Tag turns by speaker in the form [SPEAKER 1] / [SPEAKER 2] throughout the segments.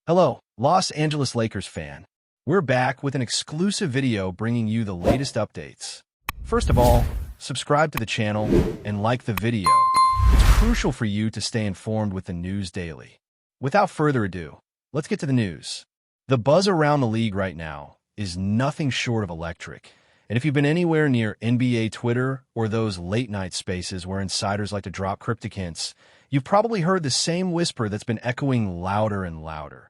[SPEAKER 1] Hello, Los Angeles Lakers fan. We're back with an exclusive video bringing you the latest updates. First of all, subscribe to the channel and like the video. It's crucial for you to stay informed with the news daily. Without further ado, let's get to the news. The buzz around the league right now is nothing short of electric. And if you've been anywhere near NBA Twitter or those late-night spaces where insiders like to drop cryptic hints, you've probably heard the same whisper that's been echoing louder and louder.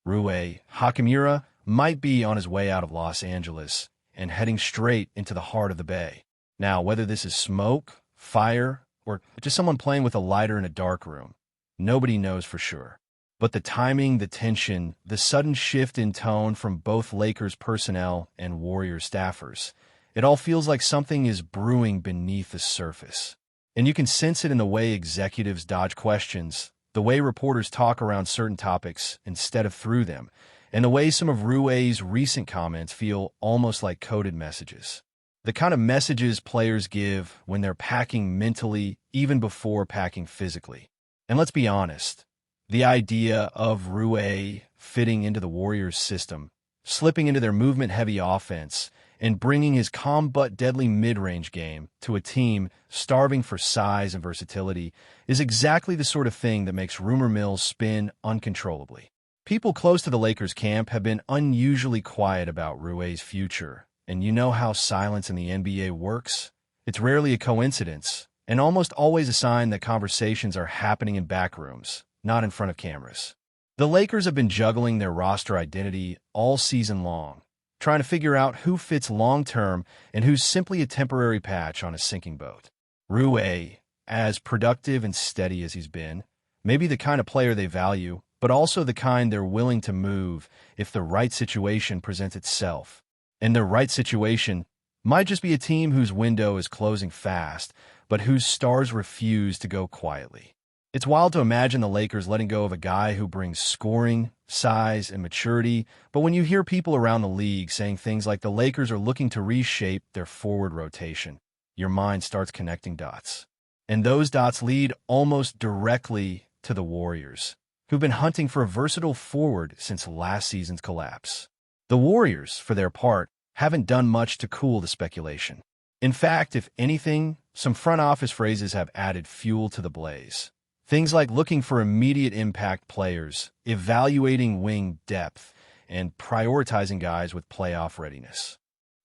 [SPEAKER 1] RUI HACHIMURA might be on his way out of Los Angeles and heading straight into the heart of the Bay. Now, whether this is smoke, fire, or just someone playing with a lighter in a dark room, nobody knows for sure. But the timing, the tension, the sudden shift in tone from both Lakers personnel and Warriors staffers, it all feels like something is brewing beneath the surface. And you can sense it in the way executives dodge questions, the way reporters talk around certain topics instead of through them, and the way some of RUI's recent comments feel almost like coded messages. The kind of messages players give when they're packing mentally even before packing physically. And let's be honest, the idea of RUI fitting into the Warriors' system, slipping into their movement-heavy offense, and bringing his calm but deadly mid-range game to a team starving for size and versatility is exactly the sort of thing that makes rumor mills spin uncontrollably. People close to the Lakers camp have been unusually quiet about RUI's future, and you know how silence in the NBA works? It's rarely a coincidence, and almost always a sign that conversations are happening in back rooms, not in front of cameras. The Lakers have been juggling their roster identity all season long, trying to figure out who fits long-term and who's simply a temporary patch on a sinking boat. RUI, as productive and steady as he's been, may be the kind of player they value, but also the kind they're willing to move if the right situation presents itself. And the right situation might just be a team whose window is closing fast, but whose stars refuse to go quietly. It's wild to imagine the Lakers letting go of a guy who brings scoring, size, and maturity, but when you hear people around the league saying things like the Lakers are looking to reshape their forward rotation, your mind starts connecting dots. And those dots lead almost directly to the Warriors, who've been hunting for a versatile forward since last season's collapse. The Warriors, for their part, haven't done much to cool the speculation. In fact, if anything, some front office phrases have added fuel to the blaze. Things like looking for immediate impact players, evaluating wing depth, and prioritizing guys with playoff readiness.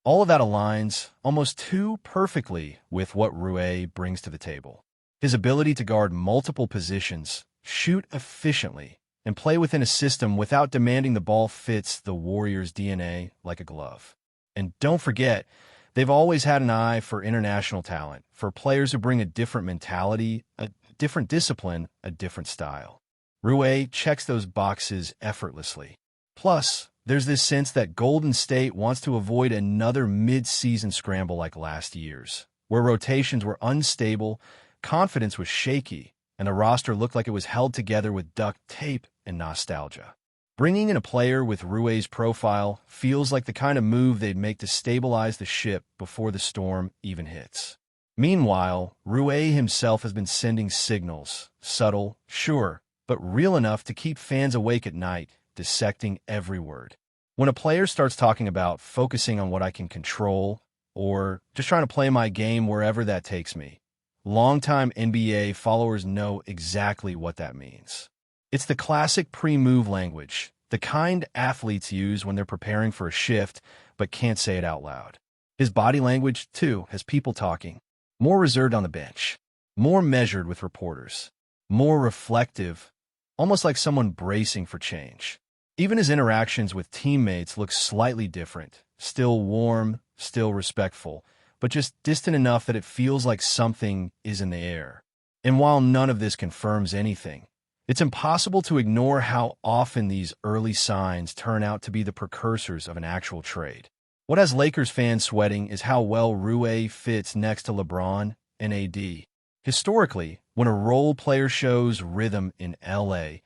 [SPEAKER 1] All of that aligns almost too perfectly with what RUI brings to the table. His ability to guard multiple positions, shoot efficiently, and play within a system without demanding the ball fits the Warriors' DNA like a glove. And don't forget, they've always had an eye for international talent, for players who bring a different mentality, a different discipline, a different style. RUI checks those boxes effortlessly. Plus, there's this sense that Golden State wants to avoid another mid-season scramble like last year's, where rotations were unstable, confidence was shaky, and the roster looked like it was held together with duct tape and nostalgia. Bringing in a player with RUI's profile feels like the kind of move they'd make to stabilize the ship before the storm even hits. Meanwhile, RUI himself has been sending signals, subtle, sure, but real enough to keep fans awake at night, dissecting every word. When a player starts talking about focusing on what I can control, or just trying to play my game wherever that takes me, longtime NBA followers know exactly what that means. It's the classic pre-move language, the kind athletes use when they're preparing for a shift but can't say it out loud. His body language, too, has people talking. More reserved on the bench, more measured with reporters, more reflective, almost like someone bracing for change. Even his interactions with teammates look slightly different, still warm, still respectful, but just distant enough that it feels like something is in the air. And while none of this confirms anything, it's impossible to ignore how often these early signs turn out to be the precursors of an actual trade. What has Lakers fans sweating is how well RUI fits next to LeBron and AD. Historically, when a role player shows rhythm in LA,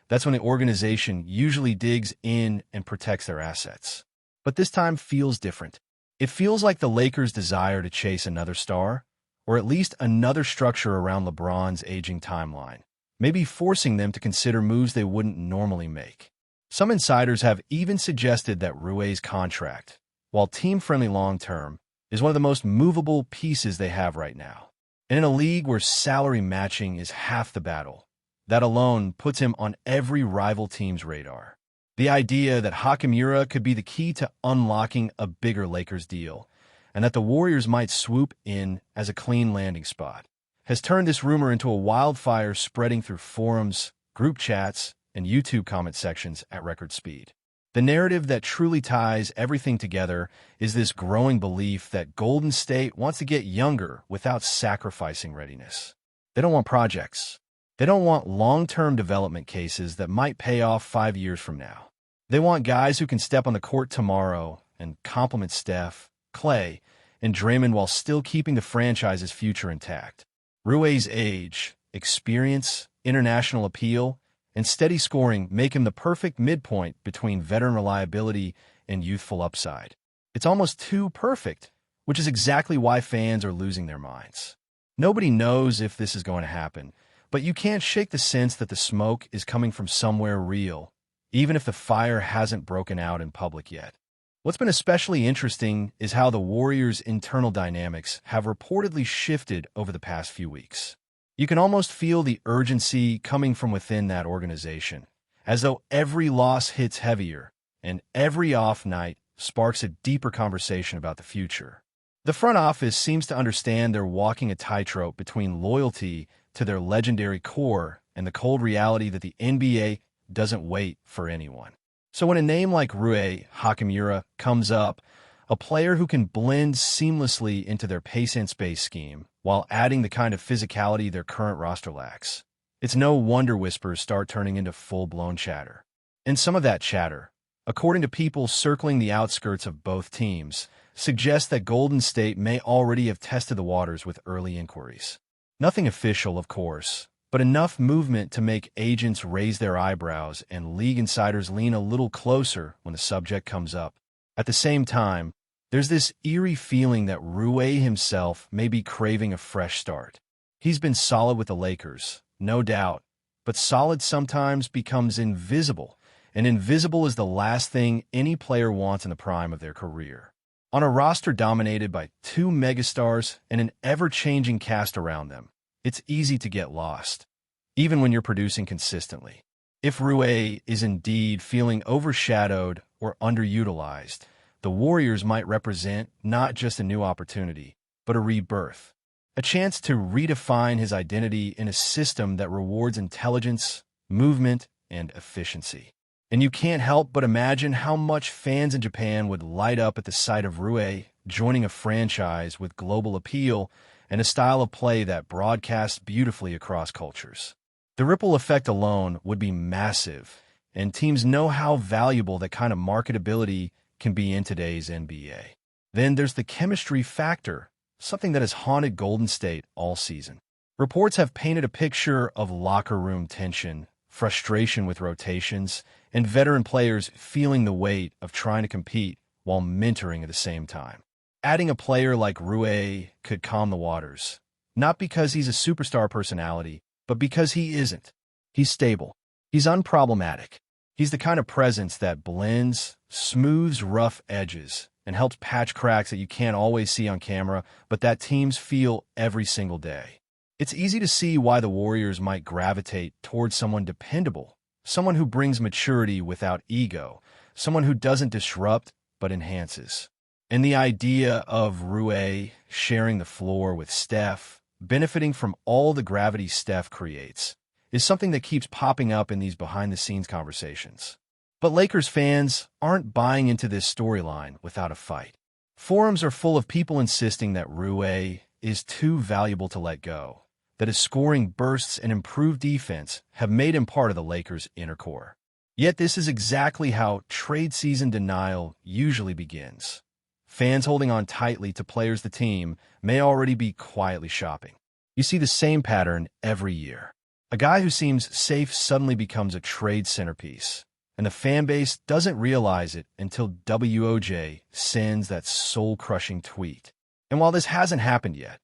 [SPEAKER 1] that's when the organization usually digs in and protects their assets. But this time feels different. It feels like the Lakers' desire to chase another star, or at least another structure around LeBron's aging timeline, maybe forcing them to consider moves they wouldn't normally make. Some insiders have even suggested that Rui's contract, while team-friendly long-term, is one of the most movable pieces they have right now. And in a league where salary matching is half the battle, that alone puts him on every rival team's radar. The idea that Hachimura could be the key to unlocking a bigger Lakers deal, and that the Warriors might swoop in as a clean landing spot, has turned this rumor into a wildfire spreading through forums, group chats, and YouTube comment sections at record speed. The narrative that truly ties everything together is this growing belief that Golden State wants to get younger without sacrificing readiness. They don't want projects. They don't want long-term development cases that might pay off 5 years from now. They want guys who can step on the court tomorrow and complement Steph, Clay, and Draymond while still keeping the franchise's future intact. Rui's age, experience, international appeal, and steady scoring make him the perfect midpoint between veteran reliability and youthful upside. It's almost too perfect, which is exactly why fans are losing their minds. Nobody knows if this is going to happen, but you can't shake the sense that the smoke is coming from somewhere real, even if the fire hasn't broken out in public yet. What's been especially interesting is how the Warriors' internal dynamics have reportedly shifted over the past few weeks. You can almost feel the urgency coming from within that organization, as though every loss hits heavier and every off night sparks a deeper conversation about the future. The front office seems to understand they're walking a tightrope between loyalty to their legendary core and the cold reality that the NBA doesn't wait for anyone. So when a name like Rui Hachimura comes up, a player who can blend seamlessly into their pace and space scheme while adding the kind of physicality their current roster lacks, it's no wonder whispers start turning into full-blown chatter. And some of that chatter, according to people circling the outskirts of both teams, suggests that Golden State may already have tested the waters with early inquiries. Nothing official, of course, but enough movement to make agents raise their eyebrows and league insiders lean a little closer when the subject comes up. At the same time, there's this eerie feeling that Rui himself may be craving a fresh start. He's been solid with the Lakers, no doubt, but solid sometimes becomes invisible, and invisible is the last thing any player wants in the prime of their career. On a roster dominated by two megastars and an ever-changing cast around them, it's easy to get lost, even when you're producing consistently. If Rui is indeed feeling overshadowed or underutilized, the Warriors might represent not just a new opportunity, but a rebirth, a chance to redefine his identity in a system that rewards intelligence, movement, and efficiency. And you can't help but imagine how much fans in Japan would light up at the sight of Rui joining a franchise with global appeal and a style of play that broadcasts beautifully across cultures. The ripple effect alone would be massive, and teams know how valuable that kind of marketability can be in today's NBA. Then there's the chemistry factor, something that has haunted Golden State all season. Reports have painted a picture of locker room tension, frustration with rotations, and veteran players feeling the weight of trying to compete while mentoring at the same time. Adding a player like Rui could calm the waters, not because he's a superstar personality, but because he isn't. He's stable. He's unproblematic. He's the kind of presence that blends, smooths rough edges, and helps patch cracks that you can't always see on camera, but that teams feel every single day. It's easy to see why the Warriors might gravitate towards someone dependable, someone who brings maturity without ego, someone who doesn't disrupt but enhances. And the idea of Rui sharing the floor with Steph, benefiting from all the gravity Steph creates, is something that keeps popping up in these behind-the-scenes conversations. But Lakers fans aren't buying into this storyline without a fight. Forums are full of people insisting that Rui is too valuable to let go, that his scoring bursts and improved defense have made him part of the Lakers' inner core. Yet this is exactly how trade season denial usually begins. Fans holding on tightly to players the team may already be quietly shopping. You see the same pattern every year. A guy who seems safe suddenly becomes a trade centerpiece, and the fan base doesn't realize it until WOJ sends that soul-crushing tweet. And while this hasn't happened yet,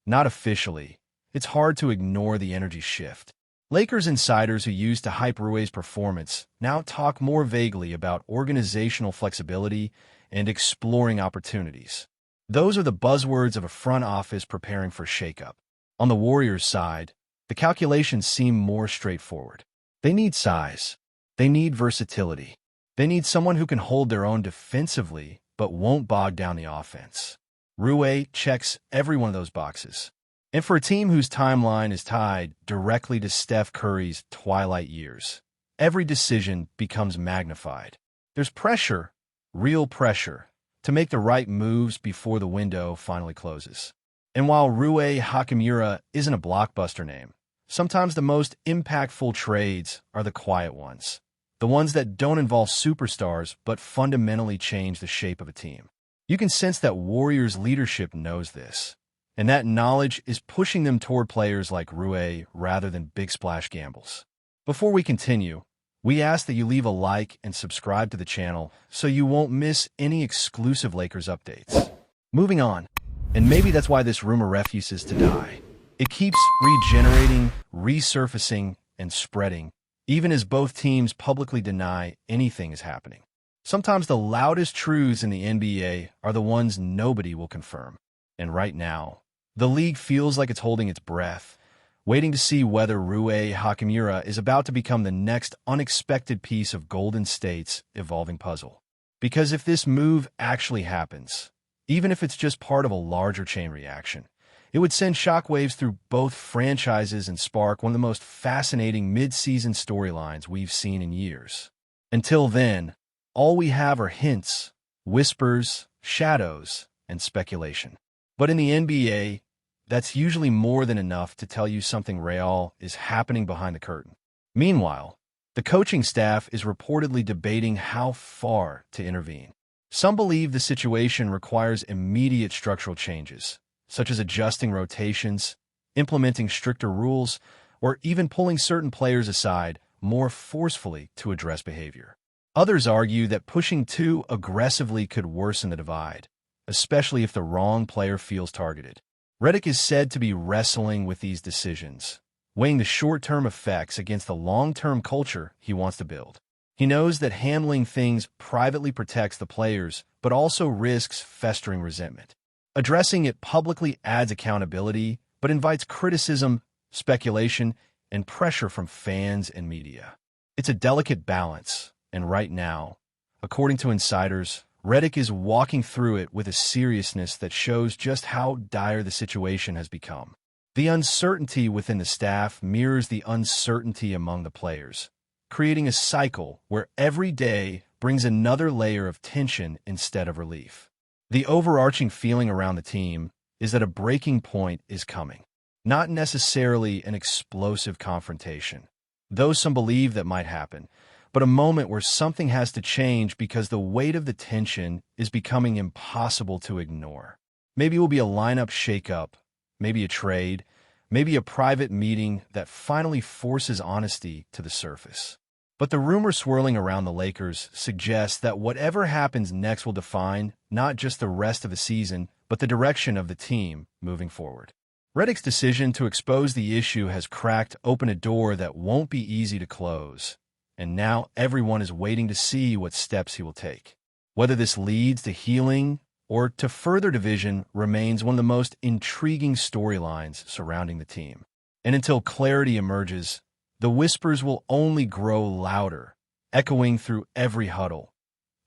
[SPEAKER 1] not officially, it's hard to ignore the energy shift. Lakers insiders who used to hype Rui's performance now talk more vaguely about organizational flexibility and exploring opportunities. Those are the buzzwords of a front office preparing for shakeup. On the Warriors' side, the calculations seem more straightforward. They need size. They need versatility. They need someone who can hold their own defensively but won't bog down the offense. Rui checks every one of those boxes. And for a team whose timeline is tied directly to Steph Curry's twilight years, every decision becomes magnified. There's pressure, real pressure, to make the right moves before the window finally closes. And while RUI HACHIMURA isn't a blockbuster name, sometimes the most impactful trades are the quiet ones, the ones that don't involve superstars but fundamentally change the shape of a team. You can sense that Warriors leadership knows this, and that knowledge is pushing them toward players like Rui rather than big splash gambles. Before we continue, we ask that you leave a like and subscribe to the channel so you won't miss any exclusive Lakers updates. Moving on, and maybe that's why this rumor refuses to die. It keeps regenerating, resurfacing, and spreading, even as both teams publicly deny anything is happening. Sometimes the loudest truths in the NBA are the ones nobody will confirm. And right now, the league feels like it's holding its breath, waiting to see whether RUI HACHIMURA is about to become the next unexpected piece of Golden State's evolving puzzle. Because if this move actually happens, even if it's just part of a larger chain reaction, it would send shockwaves through both franchises and spark one of the most fascinating mid-season storylines we've seen in years. Until then, all we have are hints, whispers, shadows, and speculation. But in the NBA, that's usually more than enough to tell you something real is happening behind the curtain. Meanwhile, the coaching staff is reportedly debating how far to intervene. Some believe the situation requires immediate structural changes, such as adjusting rotations, implementing stricter rules, or even pulling certain players aside more forcefully to address behavior. Others argue that pushing too aggressively could worsen the divide, especially if the wrong player feels targeted. Redick is said to be wrestling with these decisions, weighing the short-term effects against the long-term culture he wants to build. He knows that handling things privately protects the players, but also risks festering resentment. Addressing it publicly adds accountability, but invites criticism, speculation, and pressure from fans and media. It's a delicate balance, and right now, according to insiders, Redick is walking through it with a seriousness that shows just how dire the situation has become. The uncertainty within the staff mirrors the uncertainty among the players, creating a cycle where every day brings another layer of tension instead of relief. The overarching feeling around the team is that a breaking point is coming, not necessarily an explosive confrontation, though some believe that might happen, but a moment where something has to change because the weight of the tension is becoming impossible to ignore. Maybe it will be a lineup shakeup, maybe a trade, maybe a private meeting that finally forces honesty to the surface. But the rumor swirling around the Lakers suggests that whatever happens next will define not just the rest of the season, but the direction of the team moving forward. Redick's decision to expose the issue has cracked open a door that won't be easy to close, and now everyone is waiting to see what steps he will take. Whether this leads to healing or to further division remains one of the most intriguing storylines surrounding the team. And until clarity emerges, the whispers will only grow louder, echoing through every huddle,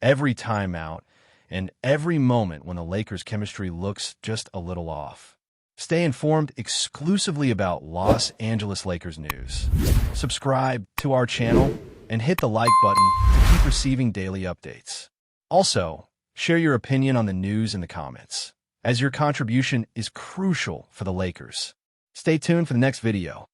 [SPEAKER 1] every timeout, and every moment when the Lakers' chemistry looks just a little off. Stay informed exclusively about Los Angeles Lakers news. Subscribe to our channel and hit the like button to keep receiving daily updates. Also, share your opinion on the news in the comments, as your contribution is crucial for the Lakers. Stay tuned for the next video.